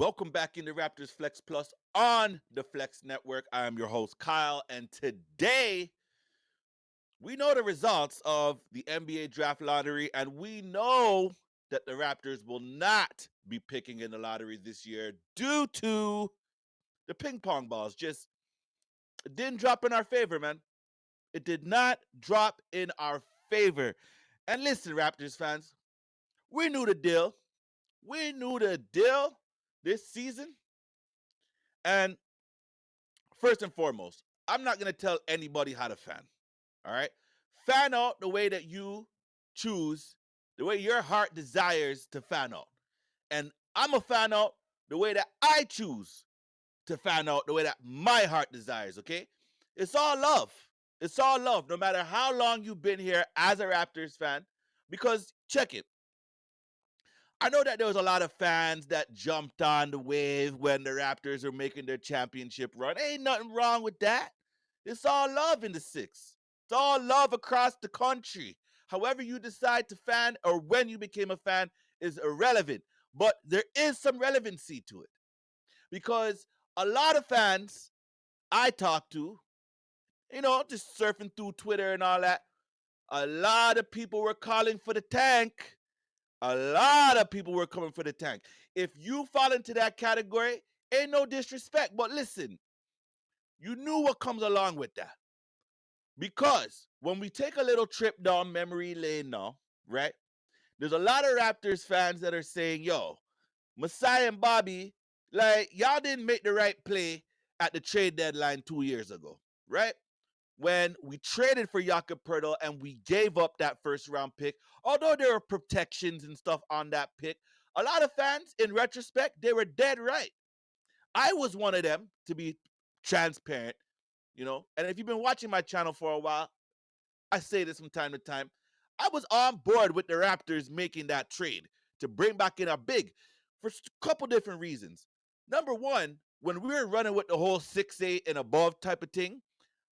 Welcome back into Raptors Flex Plus on the Flex Network. I am your host, Kyle, and today we know the results of the NBA draft lottery, and we know that the Raptors will not be picking in the lottery this year due to the ping pong balls. Just it didn't drop in our favor, man. It did not drop in our favor. And listen, Raptors fans, we knew the deal. We knew the deal this season. And first and foremost, I'm not going to tell anybody how to fan. All right? Fan out the way that you choose, the way your heart desires to fan out. And I'm a fan out the way that I choose to fan out, the way that my heart desires, okay? It's all love. It's all love, no matter how long you've been here as a Raptors fan. Because check it. I know that there was a lot of fans that jumped on the wave when the Raptors were making their championship run. Ain't nothing wrong with that. It's all love in the six. It's all love across the country. However you decide to fan or when you became a fan is irrelevant. But there is some relevancy to it. Because a lot of fans I talk to, just surfing through Twitter and all that, a lot of people were calling for the tank. A lot of people were coming for the tank. If you fall into that category, ain't no disrespect. But listen, you knew what comes along with that. Because when we take a little trip down memory lane now, right? There's a lot of Raptors fans that are saying, yo, Masai and Bobby, like, y'all didn't make the right play at the trade deadline 2 years ago, right? When we traded for Jakob Pertl and we gave up that first round pick, although there were protections and stuff on that pick, a lot of fans, in retrospect, they were dead right. I was one of them, to be transparent, and if you've been watching my channel for a while, I say this from time to time. I was on board with the Raptors making that trade to bring back in a big for a couple different reasons. Number one, when we were running with the whole 6'8" and above type of thing,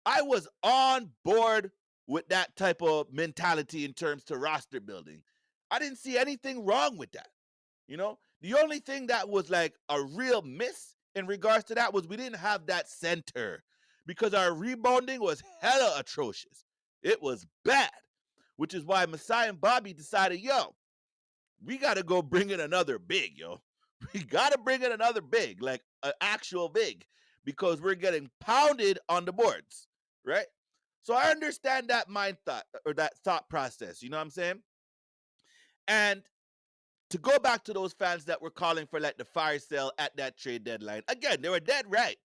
I was on board with that type of mentality in terms to roster building. I didn't see anything wrong with that. The only thing that was like a real miss in regards to that was we didn't have that center because our rebounding was hella atrocious. It was bad, which is why Masai and Bobby decided, yo, we got to go bring in another big, yo. We got to bring in another big, like an actual big, because we're getting pounded on the boards, right? So I understand that mind thought or that thought process, you know what I'm saying? And to go back to those fans that were calling for like the fire sale at that trade deadline, again, they were dead right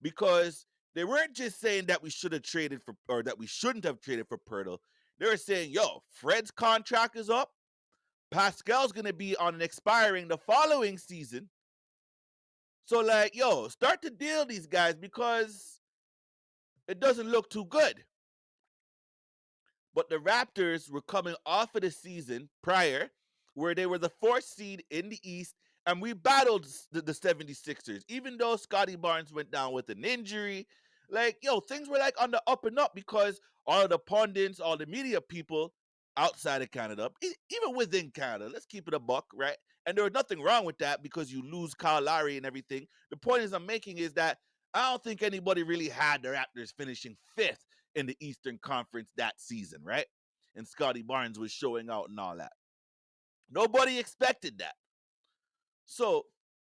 because they weren't just saying that we should have traded for or that we shouldn't have traded for Pirtle. They were saying, yo, Fred's contract is up. Pascal's going to be on an expiring the following season. So, like, yo, start to deal these guys because it doesn't look too good. But the Raptors were coming off of the season prior where they were the fourth seed in the East, and we battled the 76ers. Even though Scotty Barnes went down with an injury, like, yo, things were like on the up and up because all of the pundits, all the media people outside of Canada, even within Canada, let's keep it a buck, right? And there was nothing wrong with that because you lose Kyle Lowry and everything. The point is I'm making is that I don't think anybody really had the Raptors finishing fifth in the Eastern Conference that season, right? And Scotty Barnes was showing out and all that. Nobody expected that. So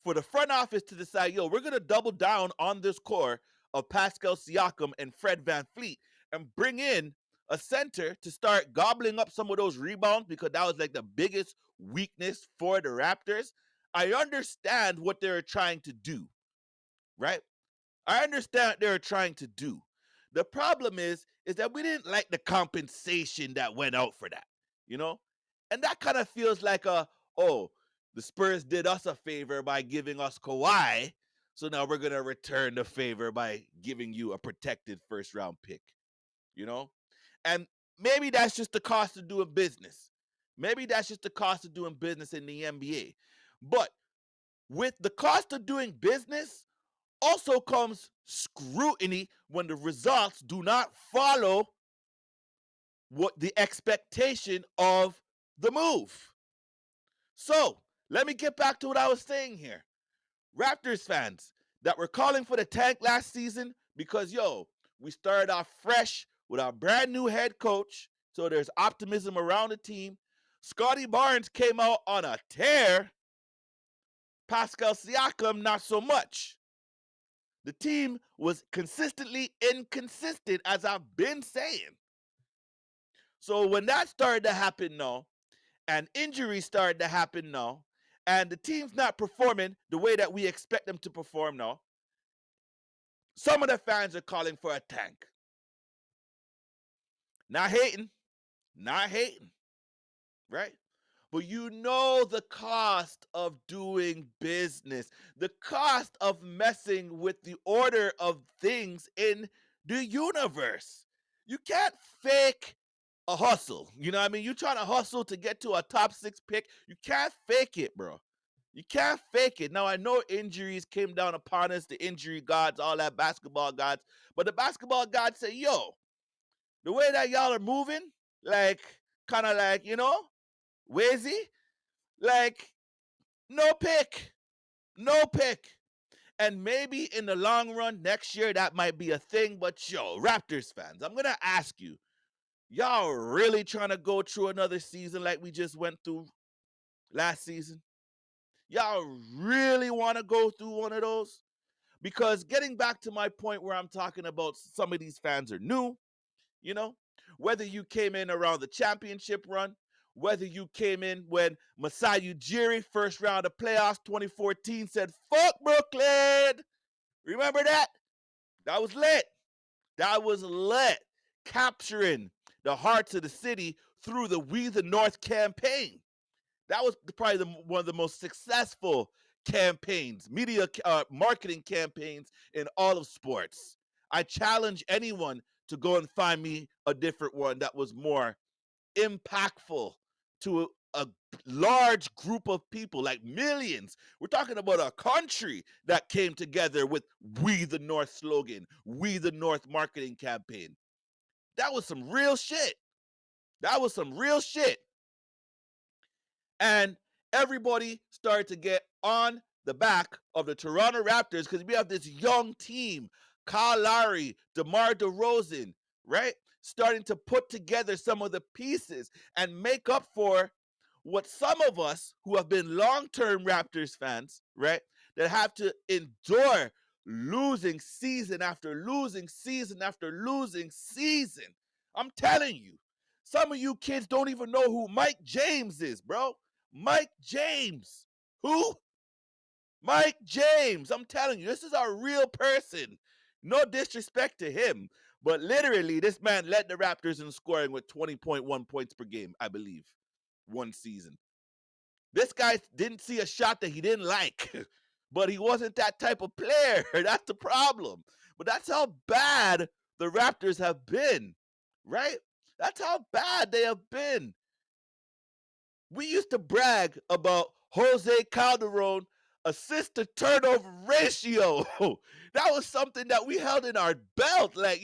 for the front office to decide, yo, we're going to double down on this core of Pascal Siakam and Fred VanVleet and bring in a center to start gobbling up some of those rebounds because that was like the biggest weakness for the Raptors. I understand what they're trying to do, right? I understand what they're trying to do. The problem is that we didn't like the compensation that went out for that, you know? And that kind of feels like oh, the Spurs did us a favor by giving us Kawhi, so now we're going to return the favor by giving you a protected first round pick, you know? And maybe that's just the cost of doing business. Maybe that's just the cost of doing business in the NBA. But with the cost of doing business, also comes scrutiny when the results do not follow what the expectation of the move. So let me get back to what I was saying here. Raptors fans that were calling for the tank last season because, we started off fresh with our brand new head coach. So there's optimism around the team. Scotty Barnes came out on a tear. Pascal Siakam, not so much. The team was consistently inconsistent, as I've been saying. So when that started to happen now, and injuries started to happen now, and the team's not performing the way that we expect them to perform now, some of the fans are calling for a tank. Not hating, not hating, right? But you know the cost of doing business, the cost of messing with the order of things in the universe. You can't fake a hustle. You know what I mean? You trying to hustle to get to a top 6 pick. You can't fake it, bro. You can't fake it. Now I know injuries came down upon us, the injury gods, all that basketball gods. But the basketball gods say, yo, the way that y'all are moving, like kind of like, Wazy, like no pick. No pick. And maybe in the long run next year that might be a thing, but Raptors fans, I'm gonna ask you, y'all really trying to go through another season like we just went through last season? Y'all really want to go through one of those? Because getting back to my point where I'm talking about some of these fans are new, you know, whether you came in around the championship run, whether you came in when Masai Ujiri, first round of playoffs 2014, said, fuck Brooklyn. Remember that? That was lit. That was lit. Capturing the hearts of the city through the We the North campaign. That was probably one of the most successful campaigns, media marketing campaigns in all of sports. I challenge anyone to go and find me a different one that was more impactful to a large group of people, like millions. We're talking about a country that came together with We the North slogan, We the North marketing campaign. That was some real shit. That was some real shit. And everybody started to get on the back of the Toronto Raptors because we have this young team, Kyle Lowry, DeMar DeRozan, right? Starting to put together some of the pieces and make up for what some of us who have been long-term Raptors fans, right, that have to endure losing season after losing season after losing season. I'm telling you, some of you kids don't even know who Mike James is, bro. Mike James. Who? Mike James. I'm telling you, this is a real person. No disrespect to him, but literally, this man led the Raptors in scoring with 20.1 points per game, I believe, one season. This guy didn't see a shot that he didn't like, but he wasn't that type of player. That's the problem. But that's how bad the Raptors have been, right? That's how bad they have been. We used to brag about Jose Calderon assist to turnover ratio. That was something that we held in our belt. Like,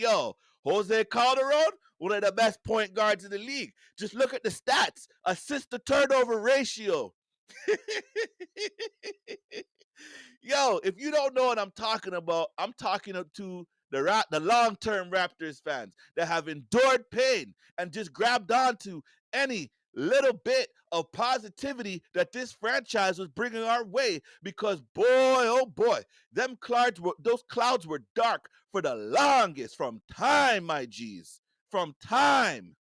Jose Calderon, one of the best point guards in the league. Just look at the stats. Assist to turnover ratio. If you don't know what I'm talking about, I'm talking to the long-term Raptors fans that have endured pain and just grabbed onto any little bit of positivity that this franchise was bringing our way, because boy, oh boy, those clouds were dark for the longest, from time, my G's, from time.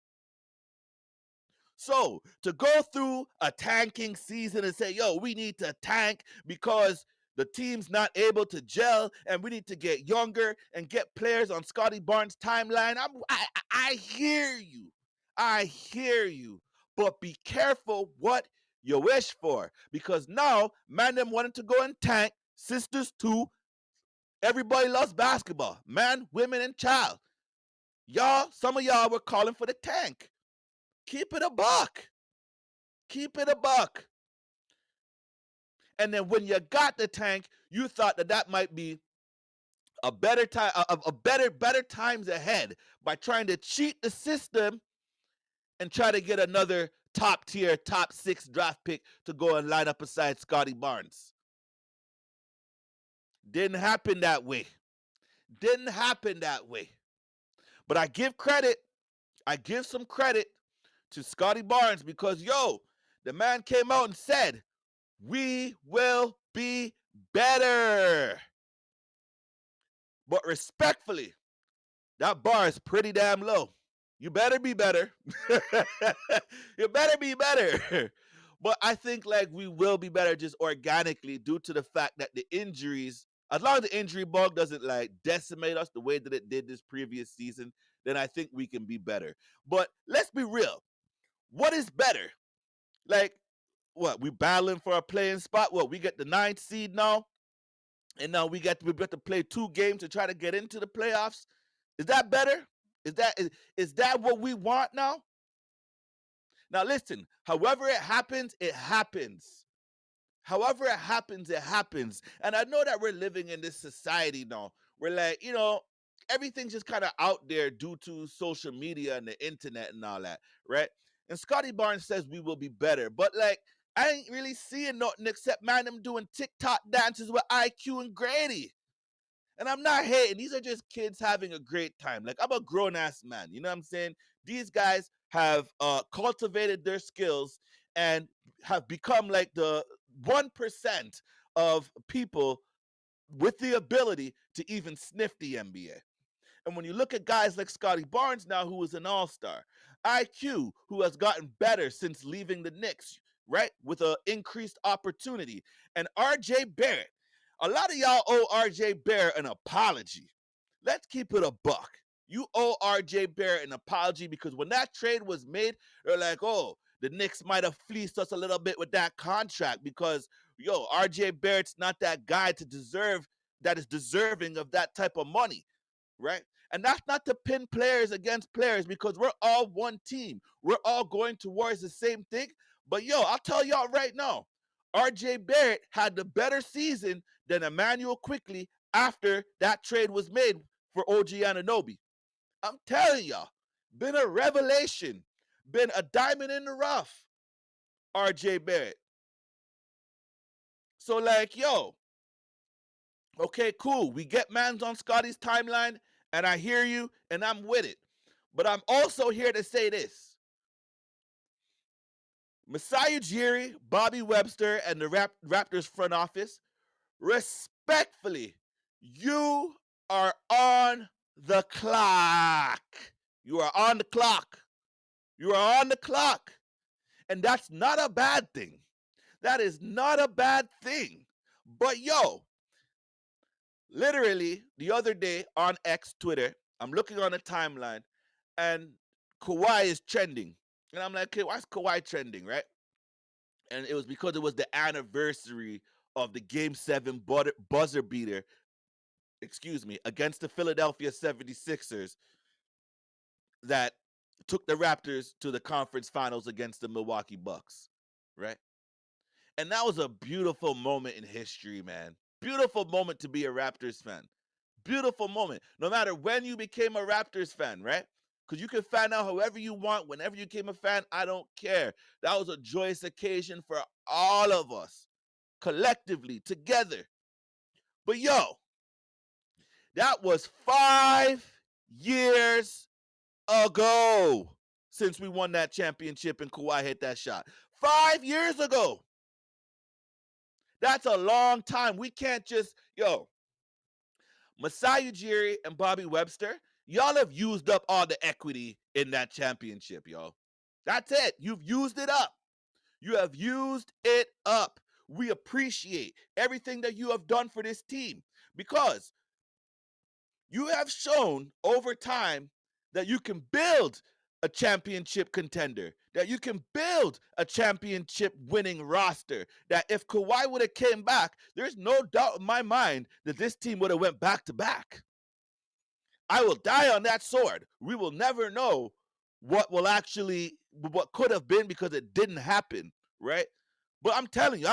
So to go through a tanking season and say, we need to tank because the team's not able to gel and we need to get younger and get players on Scotty Barnes' timeline. I hear you. I hear you. But be careful what you wish for, because now, man, them wanted to go and tank. Sisters too. Everybody loves basketball. Man, women, and child. Some of y'all were calling for the tank. Keep it a buck. Keep it a buck. And then when you got the tank, you thought that might be a better time, better times ahead by trying to cheat the system and try to get another top tier, top 6 draft pick to go and line up beside Scotty Barnes. Didn't happen that way. Didn't happen that way. But I give credit. I give some credit to Scotty Barnes because, yo, the man came out and said, we will be better. But respectfully, that bar is pretty damn low. You better be better. You better be better. But I think like we will be better just organically due to the fact that the injuries, as long as the injury bug doesn't like decimate us the way that it did this previous season, then I think we can be better. But let's be real. What is better? Like, what? We battling for a playing spot? What? We get the ninth seed now, and now we got to play 2 games to try to get into the playoffs. Is that better? Is that what we want now? Now listen, however it happens, it happens. However it happens, it happens. And I know that we're living in this society now. We're like, everything's just kind of out there due to social media and the internet and all that, right? And Scotty Barnes says we will be better. But like, I ain't really seeing nothing except man them doing TikTok dances with IQ and Grady. And I'm not hating. These are just kids having a great time. Like, I'm a grown ass man. You know what I'm saying? These guys have cultivated their skills and have become like the 1% of people with the ability to even sniff the NBA. And when you look at guys like Scotty Barnes now, who is an all-star, IQ, who has gotten better since leaving the Knicks, right, with an increased opportunity, and RJ Barrett. A lot of y'all owe RJ Barrett an apology. Let's keep it a buck. You owe RJ Barrett an apology because when that trade was made, they're like, oh, the Knicks might have fleeced us a little bit with that contract because, yo, RJ Barrett's not that guy that is deserving of that type of money, right? And that's not to pin players against players because we're all one team. We're all going towards the same thing. But yo, I'll tell y'all right now, RJ Barrett had the better season than Emmanuel Quickly after that trade was made for OG Anunoby. I'm telling y'all, been a revelation, been a diamond in the rough, RJ Barrett. So like, yo, okay, cool. We get mans on Scotty's timeline, and I hear you, and I'm with it. But I'm also here to say this. Masai Ujiri, Bobby Webster, and the Raptors front office, respectfully, you are on the clock. You are on the clock. You are on the clock. And that's not a bad thing. That is not a bad thing. But yo, literally the other day on X Twitter, I'm looking on the timeline and Kawhi is trending. And I'm like, okay, why's Kawhi trending, right? And it was because it was the anniversary of the Game 7 buzzer beater, against the Philadelphia 76ers that took the Raptors to the conference finals against the Milwaukee Bucks, right? And that was a beautiful moment in history, man. Beautiful moment to be a Raptors fan. Beautiful moment. No matter when you became a Raptors fan, right? Because you can fan out however you want, whenever you became a fan, I don't care. That was a joyous occasion for all of us, collectively, together. But yo, that was 5 years ago since we won that championship and Kawhi hit that shot. 5 years ago. That's a long time. We can't just, Masai Ujiri and Bobby Webster, y'all have used up all the equity in that championship, yo. That's it. You've used it up. You have used it up. We appreciate everything that you have done for this team because you have shown over time that you can build a championship contender, that you can build a championship winning roster, that if Kawhi would have came back, there's no doubt in my mind that this team would have went back to back. I will die on that sword. We will never know what could have been because it didn't happen, right? But I'm telling you,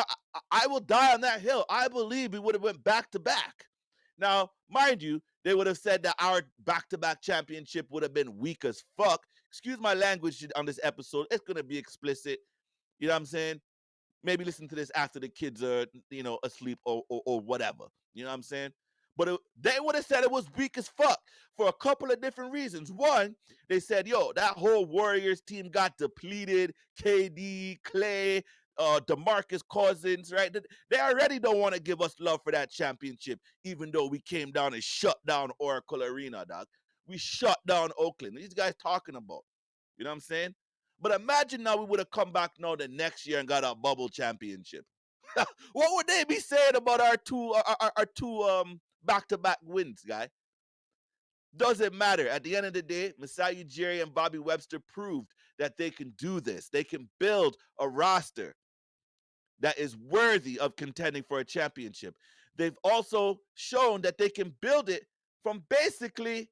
I will die on that hill. I believe we would have went back to back. Now, mind you, they would have said that our back-to-back championship would have been weak as fuck. Excuse my language on this episode. It's going to be explicit. You know what I'm saying? Maybe listen to this after the kids are, asleep or whatever. You know what I'm saying? But they would have said it was weak as fuck for a couple of different reasons. One, they said, yo, that whole Warriors team got depleted. KD, Clay, DeMarcus Cousins, right? They already don't want to give us love for that championship, even though we came down and shut down Oracle Arena, dog. We shut down Oakland. These guys talking about. You know what I'm saying? But imagine now we would have come back now the next year and got our bubble championship. What would they be saying about our two back-to-back wins, guy? Doesn't matter. At the end of the day, Masai Ujiri and Bobby Webster proved that they can do this. They can build a roster that is worthy of contending for a championship. They've also shown that they can build it from basically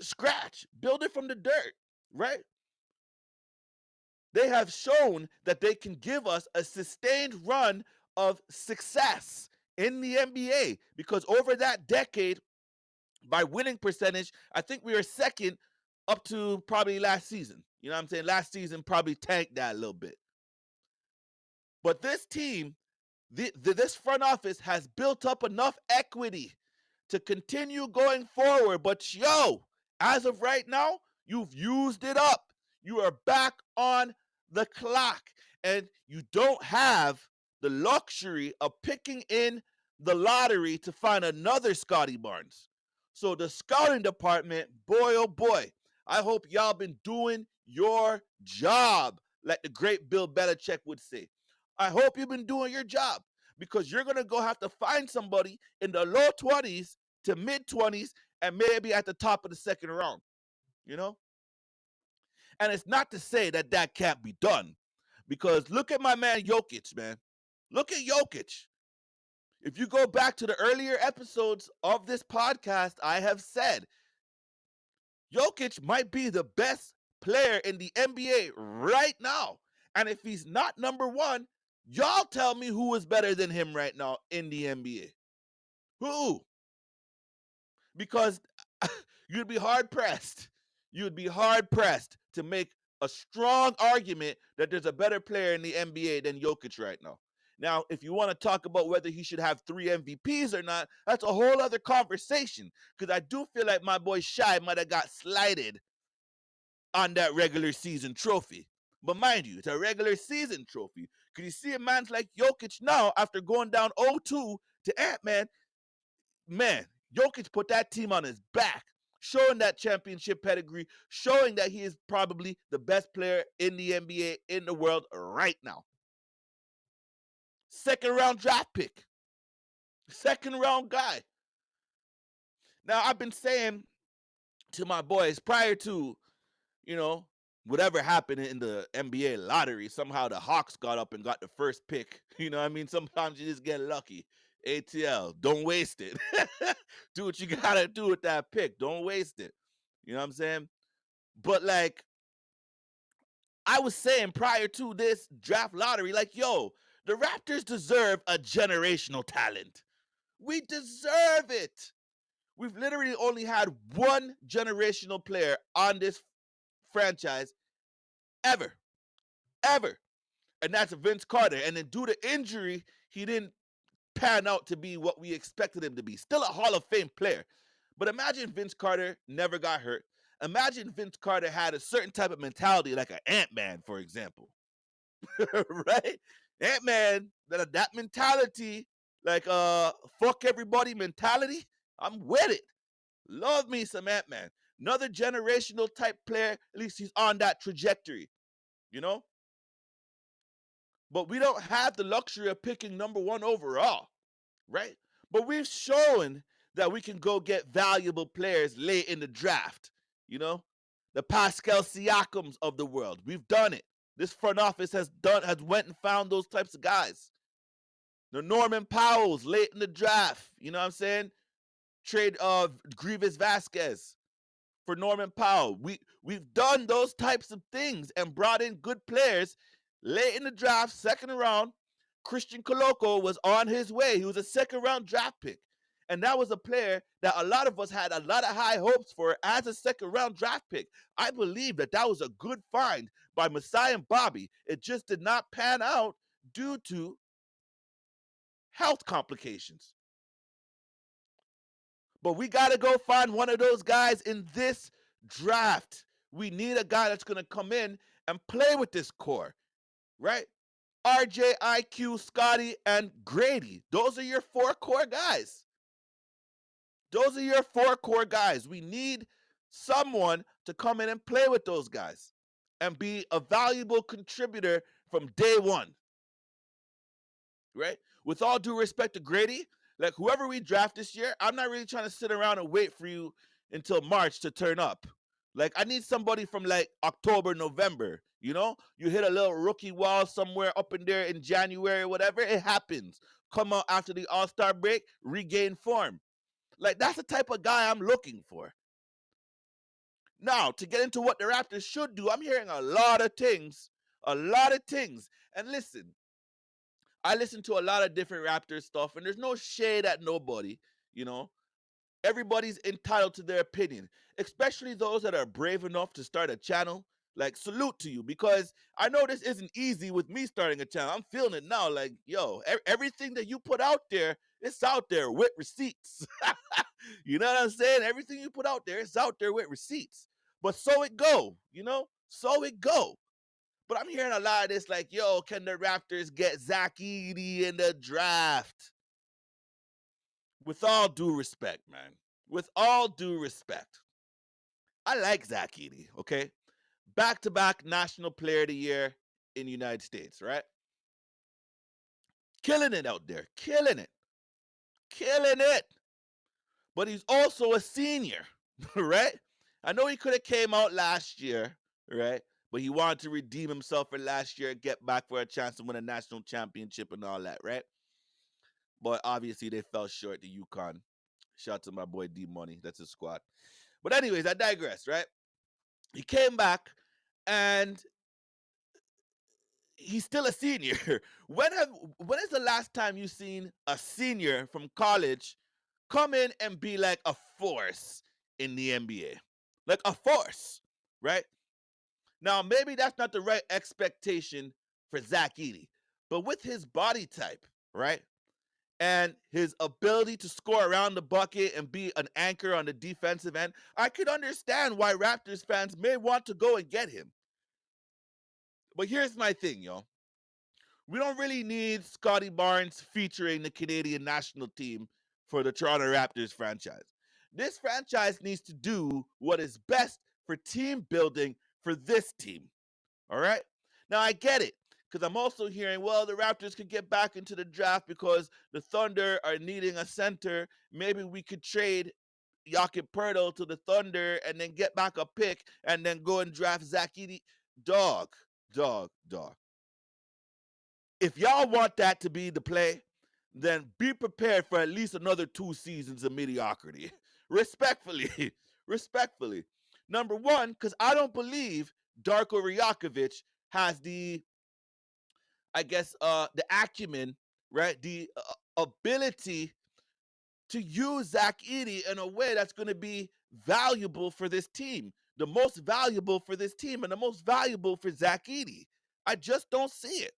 scratch, build it from the dirt, right? They have shown that they can give us a sustained run of success in the NBA because over that decade, by winning percentage, I think we were second up to probably last season. You know what I'm saying? Last season probably tanked that a little bit. But this team, this front office has built up enough equity to continue going forward. But yo, as of right now, you've used it up. You are back on the clock, and you don't have the luxury of picking in the lottery to find another Scotty Barnes. So the scouting department, boy oh boy, I hope y'all been doing your job, like the great Bill Belichick would say. I hope you've been doing your job because you're gonna go have to find somebody in the low 20s to mid 20s and maybe at the top of the second round, you know? And it's not to say that that can't be done because look at my man Jokic, man. Look at Jokic. If you go back to the earlier episodes of this podcast, I have said Jokic might be the best player in the NBA right now. And if he's not number one, y'all tell me who is better than him right now in the NBA. Who? Because you'd be hard pressed. You'd be hard pressed to make a strong argument that there's a better player in the NBA than Jokic right now. Now, if you want to talk about whether he should have 3 MVPs or not, that's a whole other conversation. Because I do feel like my boy Shai might have got slighted on that regular season trophy. But mind you, it's a regular season trophy. Because you see a man like Jokic now, after going down 0-2 to Ant-Man, man, Jokic put that team on his back, showing that championship pedigree, showing that he is probably the best player in the NBA in the world right now. Second round draft pick. Second round guy. Now, I've been saying to my boys prior to, you know, whatever happened in the NBA lottery, somehow the Hawks got up and got the first pick. You know what I mean? Sometimes you just get lucky. ATL, don't waste it. Do what you gotta do with that pick. Don't waste it. You know what I'm saying? But like I was saying prior to this draft lottery, like, yo, the Raptors deserve a generational talent. We deserve it. We've literally only had one generational player on this franchise ever. Ever. And that's Vince Carter. And then due to injury, he didn't pan out to be what we expected him to be. Still a Hall of Fame player. But imagine Vince Carter never got hurt. Imagine Vince Carter had a certain type of mentality, like an Ant-Man, for example. Right? Ant-Man, that mentality, like fuck everybody mentality, I'm with it. Love me some Ant-Man. Another generational type player, at least he's on that trajectory, you know? But we don't have the luxury of picking number one overall, right? But we've shown that we can go get valuable players late in the draft, you know? The Pascal Siakams of the world. We've done it. This front office has went and found those types of guys. The Norman Powells late in the draft, you know what I'm saying? Trade Grievous Vasquez for Norman Powell. We've done those types of things and brought in good players late in the draft, second round. Christian Coloco was on his way. He was a second round draft pick. And that was a player that a lot of us had a lot of high hopes for as a second round draft pick. I believe that was a good find by Masai and Bobby. It just did not pan out due to health complications. But we got to go find one of those guys in this draft. We need a guy that's going to come in and play with this core, right? RJ, IQ, Scotty, and Grady. Those are your four core guys. Those are your four core guys. We need someone to come in and play with those guys and be a valuable contributor from day one, right? With all due respect to Grady, like whoever we draft this year, I'm not really trying to sit around and wait for you until March to turn up. Like I need somebody from like October, November. You know, you hit a little rookie wall somewhere up in there in January, whatever. It happens. Come out after the All Star break, regain form. Like that's the type of guy I'm looking for. Now, to get into what the Raptors should do, I'm hearing a lot of things. A lot of things. And listen, I listen to a lot of different Raptors stuff, and there's no shade at nobody, you know. Everybody's entitled to their opinion, especially those that are brave enough to start a channel. Like, salute to you, because I know this isn't easy with me starting a channel. I'm feeling it now. Like, yo, everything that you put out there, it's out there with receipts. You know what I'm saying? Everything you put out there, it's out there with receipts. But so it go, you know? So it go. But I'm hearing a lot of this like, yo, can the Raptors get Zach Edey in the draft? With all due respect, man. With all due respect. I like Zach Edey, okay? Back-to-back National Player of the Year in the United States, right? Killing it out there. Killing it. Killing it. But he's also a senior, right? I know he could have came out last year, right? But he wanted to redeem himself for last year, get back for a chance to win a national championship and all that, right? But obviously they fell short to UConn. Shout out to my boy D Money. That's his squad. But anyways, I digress, right? He came back and he's still a senior. When is the last time you seen a senior from college come in and be like a force in the NBA? Like a force, right? Now, maybe that's not the right expectation for Zach Edey, but with his body type, right? And his ability to score around the bucket and be an anchor on the defensive end, I could understand why Raptors fans may want to go and get him. But here's my thing, yo. We don't really need Scotty Barnes featuring the Canadian national team for the Toronto Raptors franchise. This franchise needs to do what is best for team building for this team. All right? Now, I get it because I'm also hearing, well, the Raptors could get back into the draft because the Thunder are needing a center. Maybe we could trade Jakob Pertl to the Thunder and then get back a pick and then go and draft Zach Edey. Dog, dog. If y'all want that to be the play, then be prepared for at least another 2 seasons of mediocrity. Respectfully, respectfully. Number one, because I don't believe Darko Rajakovic has the, I guess, the acumen, right? The ability to use Zach Edey in a way that's going to be valuable for this team. The most valuable for this team and the most valuable for Zach Edey. I just don't see it.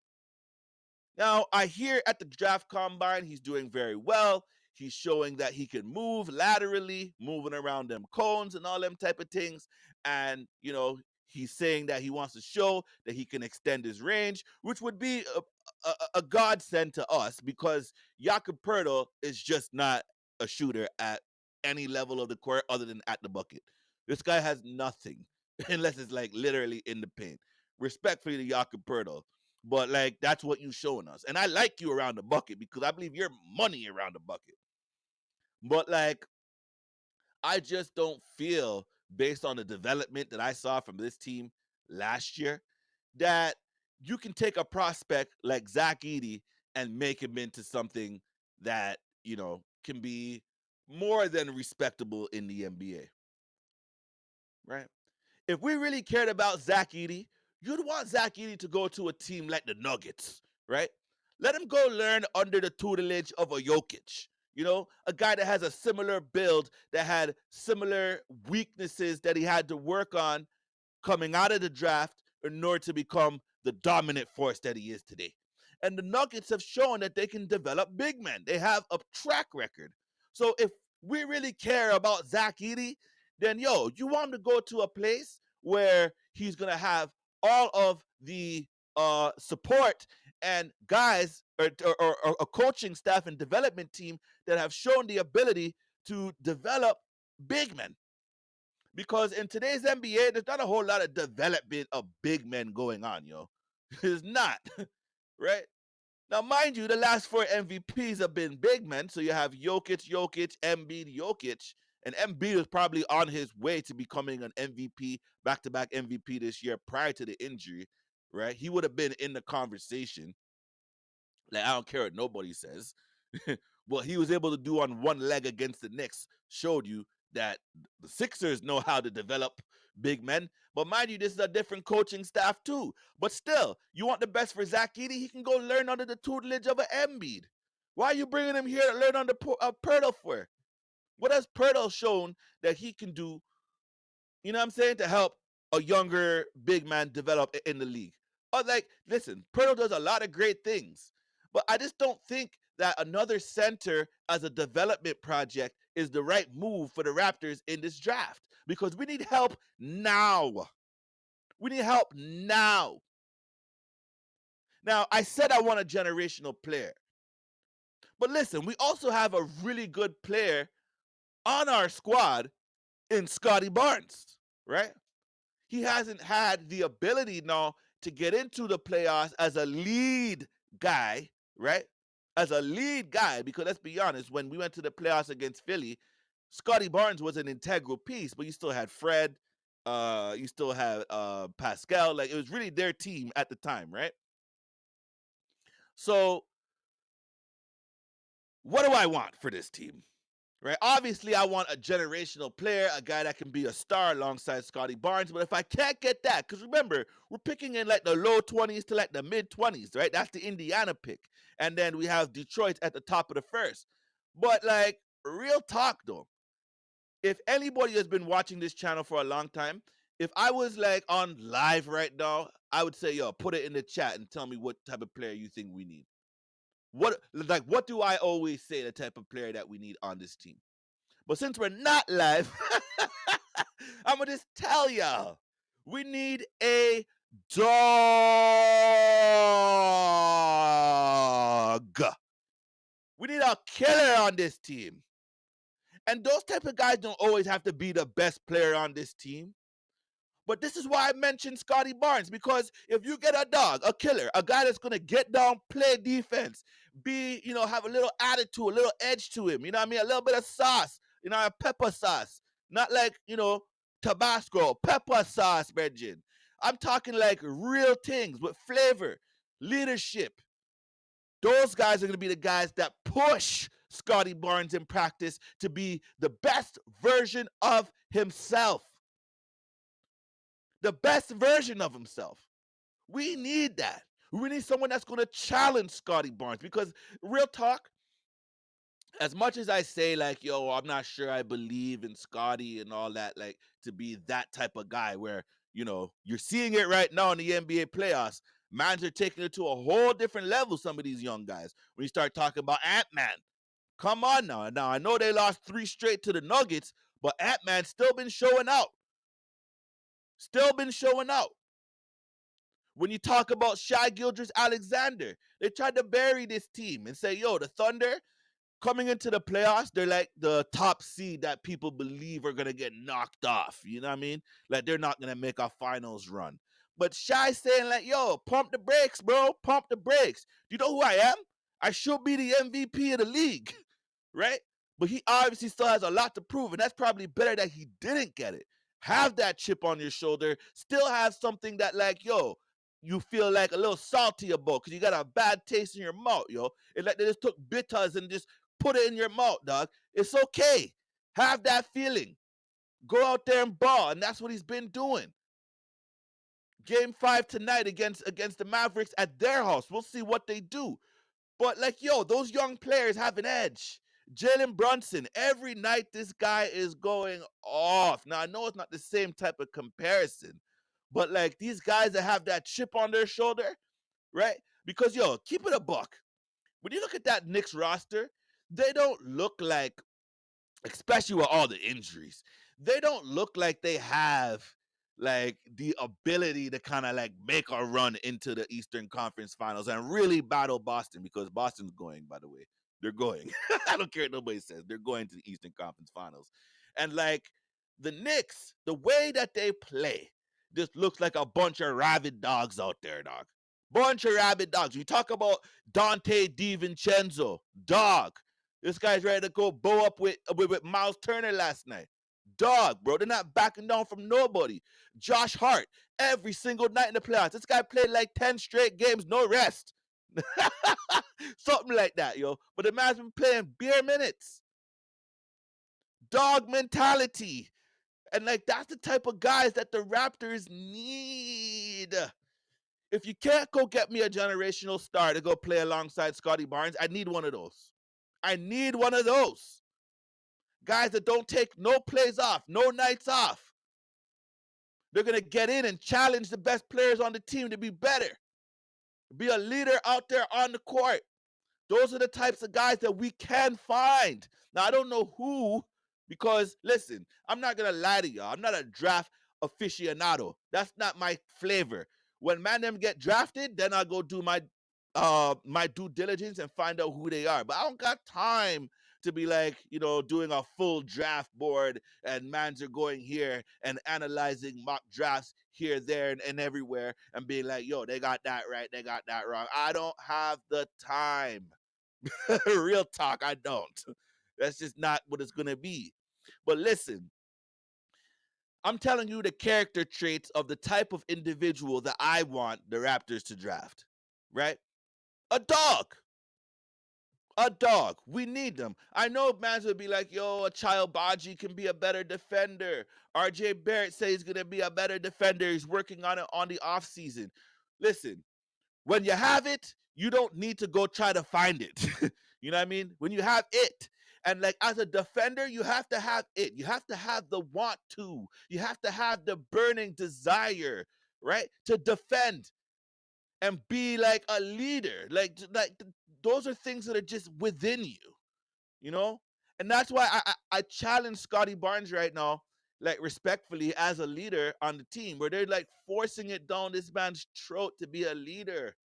Now, I hear at the draft combine, he's doing very well. He's showing that he can move laterally, moving around them cones and all them type of things. And, you know, he's saying that he wants to show that he can extend his range, which would be a godsend to us because Jakob Pertl is just not a shooter at any level of the court other than at the bucket. This guy has nothing unless it's like literally in the paint. Respectfully to Jakob Pertl, but like that's what you showing us. And I like you around the bucket because I believe you're money around the bucket. But like I just don't feel based on the development that I saw from this team last year that you can take a prospect like Zach Edey and make him into something that, you know, can be more than respectable in the NBA. Right? If we really cared about Zach Edey, you'd want Zach Edey to go to a team like the Nuggets, right? Let him go learn under the tutelage of a Jokic, you know, a guy that has a similar build, that had similar weaknesses that he had to work on coming out of the draft in order to become the dominant force that he is today. And the Nuggets have shown that they can develop big men. They have a track record. So if we really care about Zach Edey, then you want him to go to a place where he's gonna have all of the support and guys or a coaching staff and development team that have shown the ability to develop big men. Because in today's NBA, there's not a whole lot of development of big men going on, yo. There's not, right? Now, mind you, the last four MVPs have been big men. So you have Jokic, Embiid, Jokic, and Embiid was probably on his way to becoming an MVP, back-to-back MVP this year prior to the injury, right? He would have been in the conversation. Like, I don't care what nobody says. What he was able to do on one leg against the Knicks showed you that the Sixers know how to develop big men. But mind you, this is a different coaching staff too. But still, you want the best for Zach Edey, he can go learn under the tutelage of an Embiid. Why are you bringing him here to learn under Pirtle for? What has Pirtle shown that he can do, you know what I'm saying, to help a younger big man develop in the league? Like, listen, Pirtle does a lot of great things, but I just don't think that another center as a development project is the right move for the Raptors in this draft because we need help now. We need help now. Now, I said I want a generational player, but listen, we also have a really good player on our squad in Scotty Barnes, right? He hasn't had the ability now to get into the playoffs as a lead guy, right? As a lead guy, because let's be honest, when we went to the playoffs against Philly, Scotty Barnes was an integral piece, but you still had Fred, you still had Pascal. Like, it was really their team at the time, right? So, what do I want for this team? Right? Obviously, I want a generational player, a guy that can be a star alongside Scotty Barnes. But if I can't get that, because remember, we're picking in like the low 20s to like the mid 20s, right? That's the Indiana pick. And then we have Detroit at the top of the first. But like, real talk though, if anybody has been watching this channel for a long time, if I was like on live right now, I would say, yo, put it in the chat and tell me what type of player you think we need. What do I always say the type of player that we need on this team? But since we're not live, I'm gonna just tell y'all, we need a dog. We need a killer on this team. And those type of guys don't always have to be the best player on this team. But this is why I mentioned Scotty Barnes, because if you get a dog, a killer, a guy that's gonna get down, play defense, have a little attitude, a little edge to him, you know what I mean? A little bit of sauce, a pepper sauce. Not like, Tabasco, pepper sauce, Virgin. I'm talking like real things with flavor, leadership. Those guys are gonna be the guys that push Scotty Barnes in practice to be the best version of himself. The best version of himself. We need that. We need someone that's going to challenge Scotty Barnes because real talk, as much as I say like, yo, I'm not sure I believe in Scotty and all that, like to be that type of guy where, you're seeing it right now in the NBA playoffs. Mans are taking it to a whole different level, some of these young guys. When you start talking about Ant-Man, come on now. Now, I know they lost 3 straight to the Nuggets, but Ant-Man's still been showing out. Still been showing out. When you talk about Shai Gilgeous-Alexander, they tried to bury this team and say, yo, the Thunder coming into the playoffs, they're like the top seed that people believe are going to get knocked off. You know what I mean? Like they're not going to make a finals run. But Shai saying like, yo, pump the brakes, bro. Pump the brakes. Do you know who I am? I should be the MVP of the league, right? But he obviously still has a lot to prove, and that's probably better that he didn't get it. Have that chip on your shoulder. Still have something that like, yo, you feel like a little salty about because you got a bad taste in your mouth, yo. It's like they just took bitters and just put it in your mouth, dog. It's okay. Have that feeling. Go out there and ball, and that's what he's been doing. Game 5 tonight against the Mavericks at their house. We'll see what they do. But like, yo, those young players have an edge. Jalen Brunson, every night this guy is going off. Now, I know it's not the same type of comparison, but like these guys that have that chip on their shoulder, right? Because yo, keep it a buck. When you look at that Knicks roster, they don't look like, especially with all the injuries, they don't look like they have like the ability to kind of like make a run into the Eastern Conference Finals and really battle Boston, because Boston's going, by the way. They're going. I don't care what nobody says. They're going to the Eastern Conference Finals. And like the Knicks, the way that they play just looks like a bunch of rabid dogs out there, dog. Bunch of rabid dogs. You talk about Dante DiVincenzo, dog. This guy's ready to go bow up with Miles Turner last night. Dog, bro. They're not backing down from nobody. Josh Hart, every single night in the playoffs. This guy played like 10 straight games, no rest. Something like that, yo. But the man's been playing bare minutes. Dog mentality. And like that's the type of guys that the Raptors need. If you can't go get me a generational star to go play alongside Scotty Barnes, I need one of those. I need one of those. Guys that don't take no plays off, no nights off. They're going to get in and challenge the best players on the team to be better. Be a leader out there on the court. Those are the types of guys that we can find. Now, I don't know who, because listen, I'm not going to lie to y'all. I'm not a draft aficionado. That's not my flavor. When man them get drafted, then I'll go do my due diligence and find out who they are. But I don't got time to be like, doing a full draft board and mans are going here and analyzing mock drafts here, there, and everywhere and being like, yo, they got that right, they got that wrong. I don't have the time. Real talk, I don't. That's just not what it's going to be. But listen, I'm telling you the character traits of the type of individual that I want the Raptors to draft, right? A dog. A dog. We need them. I know mans would be like, yo, a child Baji can be a better defender. RJ Barrett says he's going to be a better defender. He's working on it on the off season. Listen, when you have it, you don't need to go try to find it. You know what I mean? When you have it, and like as a defender, you have to have it. You have to have the want to. You have to have the burning desire, right? To defend and be like a leader. Like those are things that are just within you, you know? And that's why I challenge Scotty Barnes right now, like respectfully, as a leader on the team, where they're like forcing it down this man's throat to be a leader.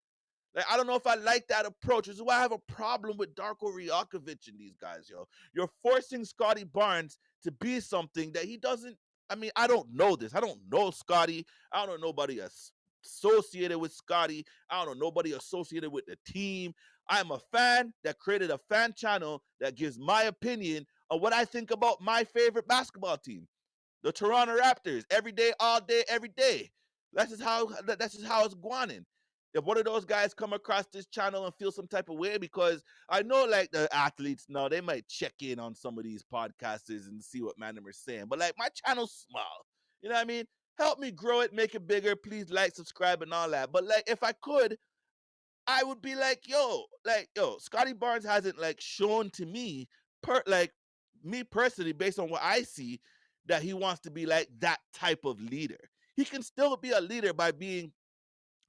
Like, I don't know if I like that approach. This is why I have a problem with Darko Rijakovic and these guys, yo. You're forcing Scotty Barnes to be something that he doesn't. I mean, I don't know this. I don't know Scotty. I don't know nobody associated with Scotty. I don't know nobody associated with the team. I'm a fan that created a fan channel that gives my opinion on what I think about my favorite basketball team, the Toronto Raptors, every day, all day, every day. That's just how it's going. If one of those guys come across this channel and feel some type of way, because I know like the athletes now, they might check in on some of these podcasters and see what man them are saying. But like my channel's small. You know what I mean? Help me grow it, make it bigger. Please like, subscribe, and all that. But like if I could, I would be like, yo, Scotty Barnes hasn't like shown to me me personally, based on what I see, that he wants to be like that type of leader. He can still be a leader by being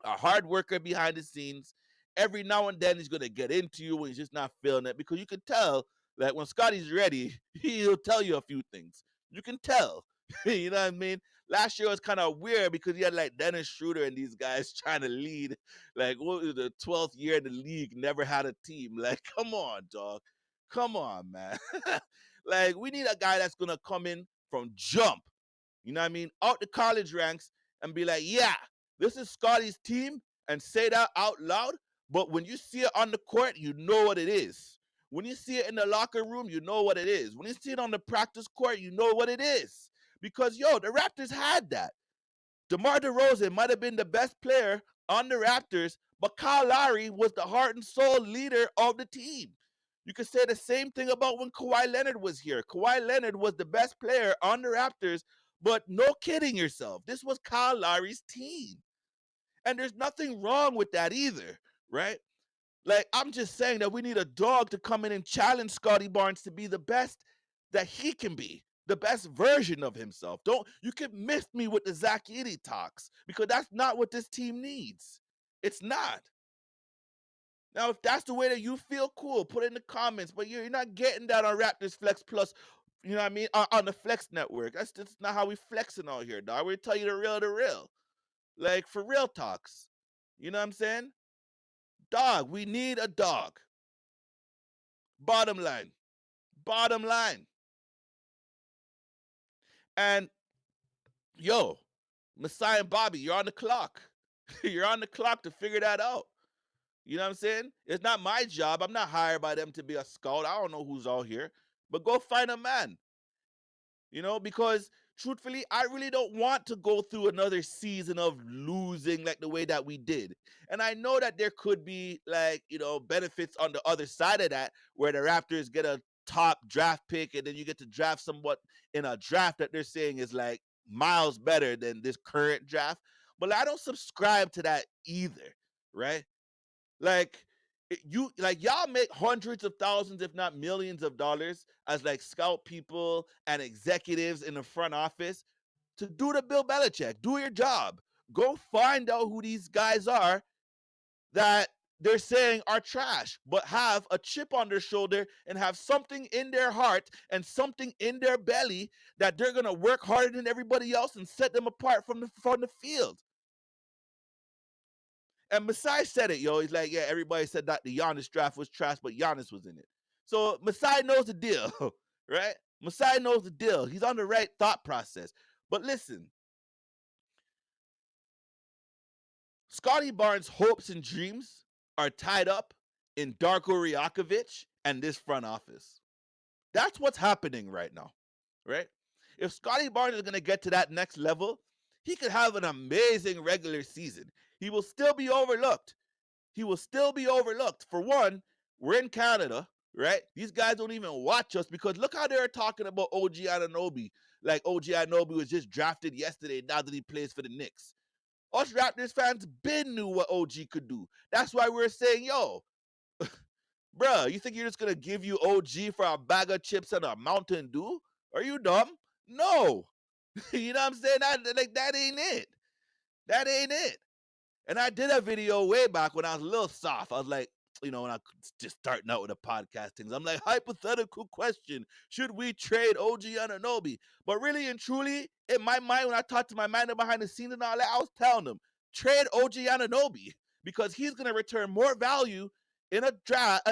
a hard worker behind the scenes. Every now and then he's gonna get into you when he's just not feeling it, because you can tell that when Scotty's ready, he'll tell you a few things. You can tell. You know what I mean? Last year was kind of weird because he had like Dennis Schroeder and these guys trying to lead. Like, what was the 12th year in the league? Never had a team. Like, come on, dog. Come on, man. Like, we need a guy that's gonna come in from jump, you know what I mean, out the college ranks and be like, yeah, this is Scotty's team, and say that out loud. But when you see it on the court, you know what it is. When you see it in the locker room, you know what it is. When you see it on the practice court, you know what it is. Because, yo, the Raptors had that. DeMar DeRozan might have been the best player on the Raptors, but Kyle Lowry was the heart and soul leader of the team. You could say the same thing about when Kawhi Leonard was here. Kawhi Leonard was the best player on the Raptors, but no kidding yourself. This was Kyle Lowry's team. And there's nothing wrong with that either, right? Like, I'm just saying that we need a dog to come in and challenge Scotty Barnes to be the best that he can be, the best version of himself. Don't you can miss me with the Zach Edey talks, because that's not what this team needs. It's not. Now, if that's the way that you feel, cool, put it in the comments. But you're not getting that on Raptors Flex Plus. You know what I mean? On the Flex Network. That's just not how we flexing out here, dog. We tell you the real. Like for real talks. You know what I'm saying? Dog, we need a dog. Bottom line. Bottom line. And yo, Messiah and Bobby, you're on the clock. You're on the clock to figure that out. You know what I'm saying? It's not my job. I'm not hired by them to be a scout. I don't know who's out here. But go find a man. Because truthfully, I really don't want to go through another season of losing like the way that we did. And I know that there could be like, benefits on the other side of that where the Raptors get a top draft pick and then you get to draft somewhat in a draft that they're saying is like miles better than this current draft. But I don't subscribe to that either, right? Like you like y'all make hundreds of thousands, if not millions of dollars as like scout people and executives in the front office to do the Bill Belichick. Do your job. Go find out who these guys are that they're saying are trash, but have a chip on their shoulder and have something in their heart and something in their belly that they're gonna work harder than everybody else and set them apart from the field. And Masai said it, yo. He's like, yeah, everybody said that the Giannis draft was trash, but Giannis was in it. So Masai knows the deal, right? Masai knows the deal. He's on the right thought process. But listen, Scotty Barnes' hopes and dreams are tied up in Darko Riakovic and this front office. That's what's happening right now, right? If Scotty Barnes is going to get to that next level, he could have an amazing regular season. He will still be overlooked. He will still be overlooked. For one, we're in Canada, right? These guys don't even watch us because look how they're talking about OG Ananobi. Like OG Ananobi was just drafted yesterday now that he plays for the Knicks. Us Raptors fans been knew what OG could do. That's why we're saying, yo, bruh, you think you're just gonna give you OG for a bag of chips and a Mountain Dew? Are you dumb? No. You know what I'm saying? That ain't it. That ain't it. And I did a video way back when I was a little soft. I was like, when I just starting out with the podcast things, I'm like, hypothetical question: should we trade OG Ananobi? But really and truly, in my mind, when I talked to my man behind the scenes and all that, I was telling them trade OG Ananobi because he's gonna return more value in a draft,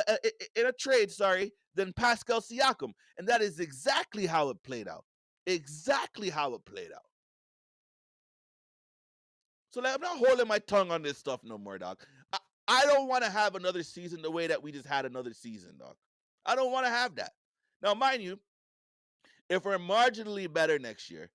in a trade, sorry, than Pascal Siakam, and that is exactly how it played out. Exactly how it played out. So like, I'm not holding my tongue on this stuff no more, dog. I don't want to have another season the way that we just had another season, dog. I don't want to have that. Now, mind you, if we're marginally better next year,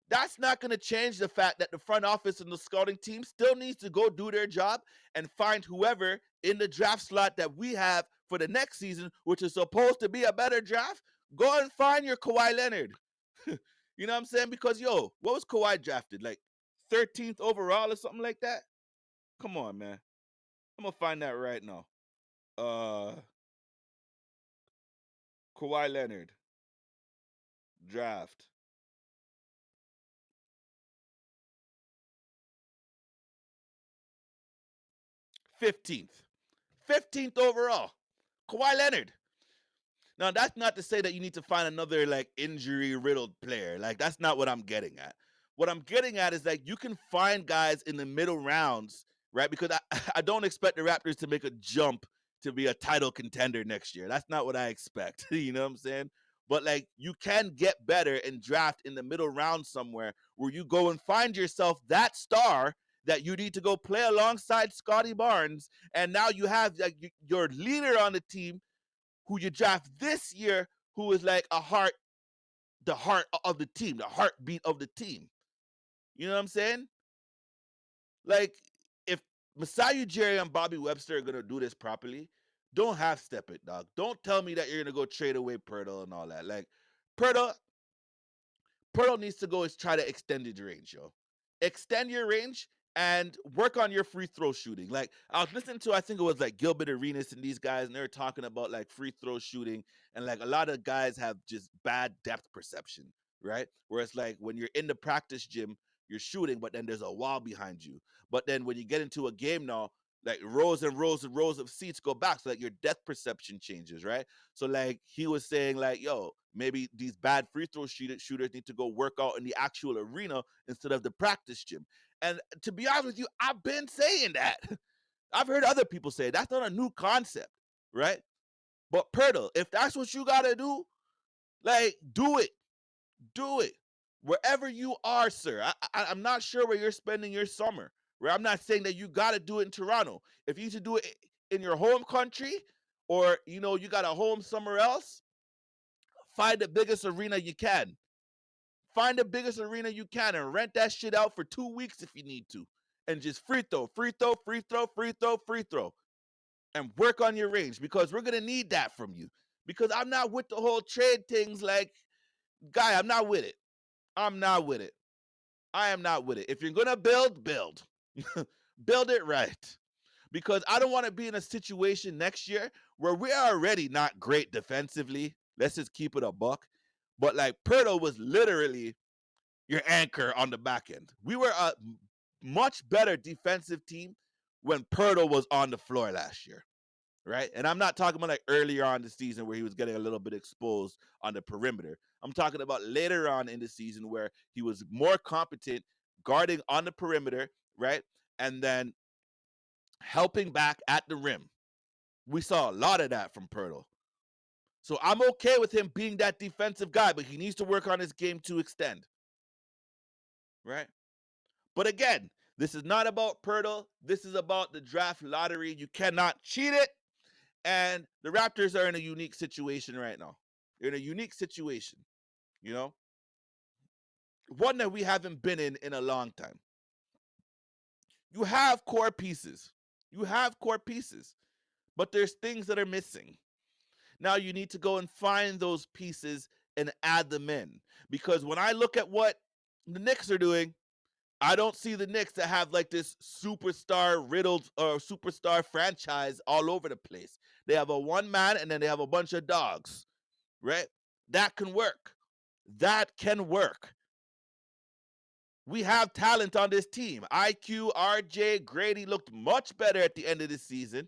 that's not going to change the fact that the front office and the scouting team still needs to go do their job and find whoever in the draft slot that we have for the next season, which is supposed to be a better draft. Go and find your Kawhi Leonard. You know what I'm saying? Because yo, what was Kawhi drafted? Like 13th overall or something like that? Come on, man. I'm gonna find that right now. Uh Kawhi Leonard draft 15th. 15th overall. Kawhi Leonard. Now that's not to say that you need to find another like injury riddled player. Like that's not what I'm getting at. What I'm getting at is like you can find guys in the middle rounds, right? Because I don't expect the Raptors to make a jump to be a title contender next year. That's not what I expect. You know what I'm saying? But like you can get better and draft in the middle round somewhere where you go and find yourself that star that you need to go play alongside Scotty Barnes, and now you have like your leader on the team who you draft this year, who is like the heart of the team, the heartbeat of the team. You know what I'm saying? Like, if Masai Ujiri and Bobby Webster are gonna do this properly, don't half step it, dog. Don't tell me that you're gonna go trade away Pirtle and all that. Like, Pirtle, Pirtle needs to go is try to extend his range, yo. Extend your range and work on your free throw shooting. Like I was listening to, I think it was like Gilbert Arenas and these guys, and they were talking about like free throw shooting, and like a lot of guys have just bad depth perception, right? Where it's like when you're in the practice gym, you're shooting, but then there's a wall behind you. But then when you get into a game now, like rows and rows and rows of seats go back so that your depth perception changes, right? So like he was saying like, yo, maybe these bad free throw shooters need to go work out in the actual arena instead of the practice gym. And to be honest with you, I've been saying that. I've heard other people say that's not a new concept, right? But Pirtle, if that's what you gotta do, like do it. Do it. Wherever you are, sir. I'm not sure where you're spending your summer. Right? I'm not saying that you gotta do it in Toronto. If you need to do it in your home country, or you got a home somewhere else, find the biggest arena you can. Find the biggest arena you can and rent that shit out for 2 weeks if you need to. And just free throw, free throw, free throw, free throw, free throw. And work on your range because we're gonna need that from you. Because I'm not with the whole trade things like guy, I'm not with it. I'm not with it. I am not with it. If you're gonna build, build. Build it right. Because I don't want to be in a situation next year where we are already not great defensively. Let's just keep it a buck. But like Pirtle was literally your anchor on the back end. We were a much better defensive team when Pirtle was on the floor last year, right? And I'm not talking about like earlier on the season where he was getting a little bit exposed on the perimeter. I'm talking about later on in the season where he was more competent guarding on the perimeter, right? And then helping back at the rim. We saw a lot of that from Pirtle. So I'm okay with him being that defensive guy, but he needs to work on his game to extend, right? But again, this is not about Pirtle. This is about the draft lottery. You cannot cheat it. And the Raptors are in a unique situation right now. They're in a unique situation, you know, one that we haven't been in a long time. You have core pieces. You have core pieces, but there's things that are missing. Now you need to go and find those pieces and add them in. Because when I look at what the Knicks are doing, I don't see the Knicks that have like this superstar riddled or superstar franchise all over the place. They have a one man and then they have a bunch of dogs, right? That can work. That can work. We have talent on this team. IQ, RJ, Grady looked much better at the end of the season.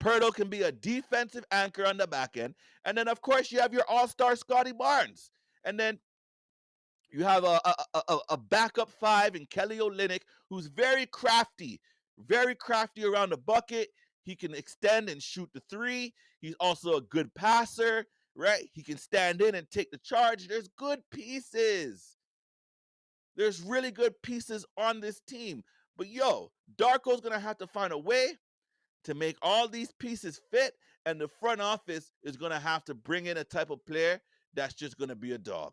Pirtle can be a defensive anchor on the back end. And then, of course, you have your all star Scotty Barnes. And then you have a backup five in Kelly Olynyk, who's very crafty around the bucket. He can extend and shoot the three. He's also a good passer, right? He can stand in and take the charge. There's good pieces. There's really good pieces on this team. But yo, Darko's going to have to find a way to make all these pieces fit, and the front office is going to have to bring in a type of player that's just going to be a dog.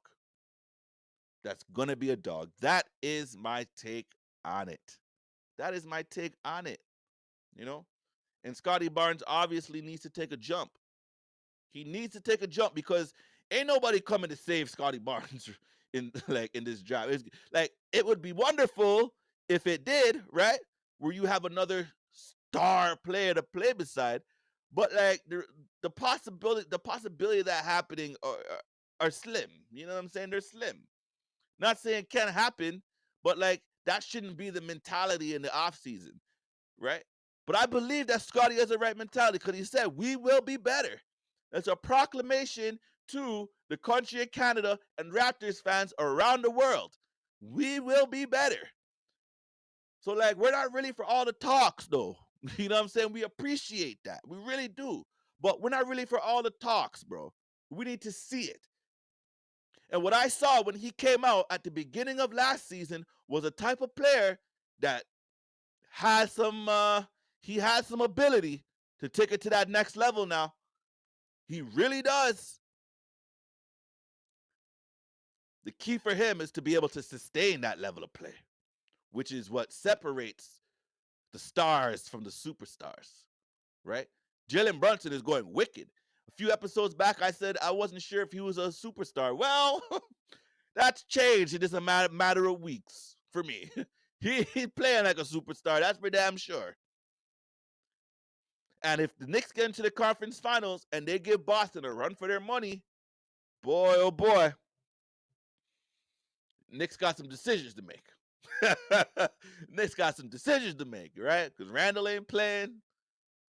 That's going to be a dog. That is my take on it. That is my take on it, you know? And Scotty Barnes obviously needs to take a jump. He needs to take a jump because ain't nobody coming to save Scotty Barnes in this job. It's, like it would be wonderful if it did, right? Where you have another star player to play beside, but like the possibility of that happening are slim. You know what I'm saying? They're slim. Not saying it can't happen, but like that shouldn't be the mentality in the off season, right? But I believe that Scotty has the right mentality because he said we will be better. It's a proclamation to the country of Canada and Raptors fans around the world. We will be better. So like we're not really for all the talks though. You know what I'm saying? We appreciate that. We really do. But we're not really for all the talks, bro. We need to see it. And what I saw when he came out at the beginning of last season was a type of player that has some he has some ability to take it to that next level now. He really does. The key for him is to be able to sustain that level of play, which is what separates the stars from the superstars, right? Jalen Brunson is going wicked. A few episodes back, I said I wasn't sure if he was a superstar. Well, that's changed in just a matter of weeks for me. He's playing like a superstar. That's for damn sure. And if the Knicks get into the conference finals and they give Boston a run for their money, boy, oh boy, Knicks got some decisions to make. Knicks got some decisions to make, right? Because Randall ain't playing.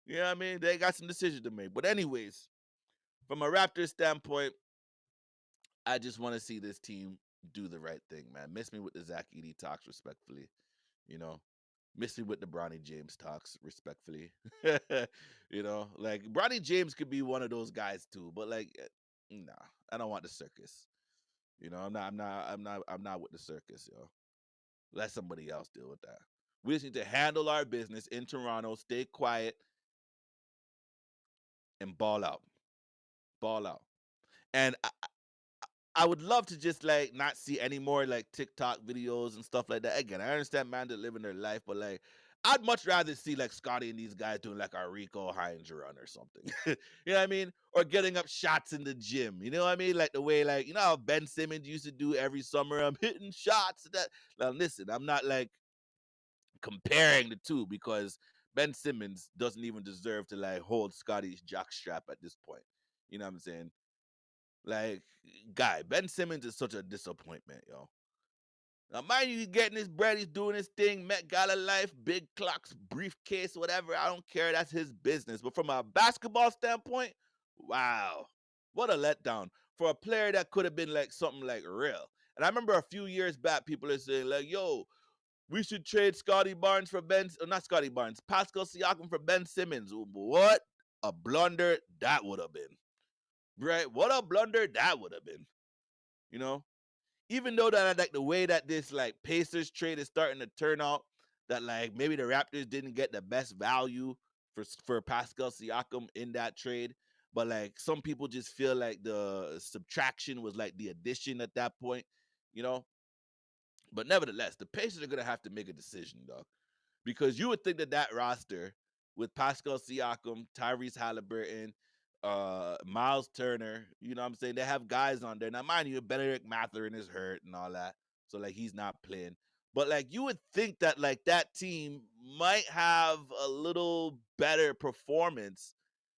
You know what I mean? They got some decisions to make. But anyways, from a Raptors standpoint, I just want to see this team do the right thing, man. Miss me with the Zach Edey talks, respectfully. You know, miss me with the Bronny James talks, respectfully. Like Bronny James could be one of those guys too, but like, nah, I don't want the circus. I'm not with the circus, yo. Let somebody else deal with that. We just need to handle our business in Toronto, stay quiet, and ball out, ball out. And I would love to just like not see any more like TikTok videos and stuff like that. Again, I understand man they're living their life, but like I'd much rather see like Scotty and these guys doing like a Rico Hines run or something. You know what I mean? Or getting up shots in the gym. You know what I mean? Like the way like how Ben Simmons used to do every summer. I'm hitting shots. That now listen, I'm not like comparing the two because Ben Simmons doesn't even deserve to like hold Scotty's jockstrap at this point. You know what I'm saying? Like, guy, Ben Simmons is such a disappointment, yo. Now, mind you, he's getting his bread, he's doing his thing, Met Gala life, big clocks, briefcase, whatever. I don't care. That's his business. But from a basketball standpoint, wow, what a letdown for a player that could have been like something like real. And I remember a few years back, people are saying like, "Yo, we should trade Scotty Barnes for not Scotty Barnes, Pascal Siakam for Ben Simmons." What a blunder that would have been, right? What a blunder that would have been, you know? Even though that like the way that this like Pacers trade is starting to turn out, that like maybe the Raptors didn't get the best value for Pascal Siakam in that trade, but like some people just feel like the subtraction was like the addition at that point, you know. But nevertheless, the Pacers are gonna have to make a decision, dog, because you would think that that roster with Pascal Siakam, Tyrese Halliburton, Miles Turner, you know what I'm saying? They have guys on there. Now, mind you, Benedict Mathurin is hurt and all that. So, like, he's not playing. But, like, you would think that, like, that team might have a little better performance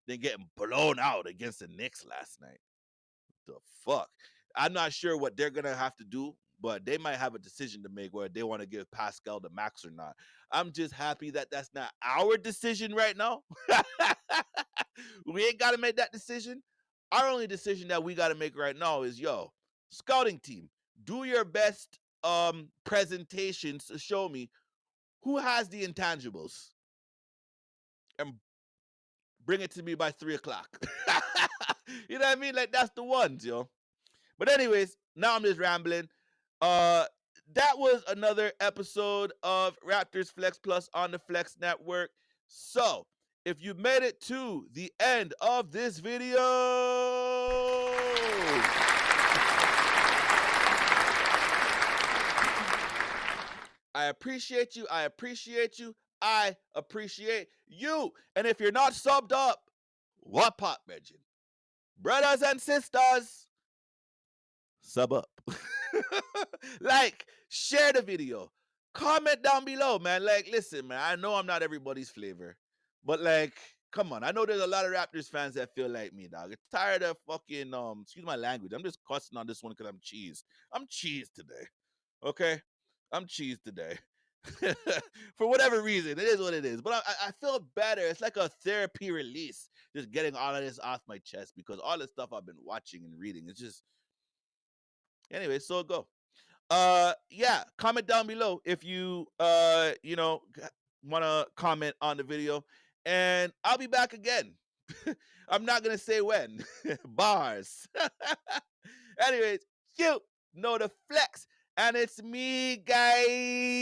than getting blown out against the Knicks last night. The fuck? I'm not sure what they're gonna have to do, but they might have a decision to make where they want to give Pascal the max or not. I'm just happy that that's not our decision right now. We ain't got to make that decision. Our only decision that we got to make right now is scouting team, do your best presentations to show me who has the intangibles and bring it to me by 3 o'clock. You know what I mean? Like that's the ones, yo. But anyways, now I'm just rambling. Uh that was another episode of Raptors Flex Plus on the Flex Network. So, if you made it to the end of this video, I appreciate you. I appreciate you. I appreciate you. And if you're not subbed up, what pot, Regin? Brothers and sisters, sub up. Like, share the video. Comment down below, man. Like, listen, man, I know I'm not everybody's flavor, but like, come on. I know there's a lot of Raptors fans that feel like me, dog. It's tired of fucking excuse my language. I'm just cussing on this one because I'm cheese. I'm cheese today. Okay? I'm cheese today. For whatever reason, it is what it is. But I feel better. It's like a therapy release, just getting all of this off my chest because all the stuff I've been watching and reading, it's just anyway. So go. Yeah, comment down below if you want to comment on the video, and I'll be back again. I'm not gonna say when. Bars. Anyways, you know the flex, and it's me, guys.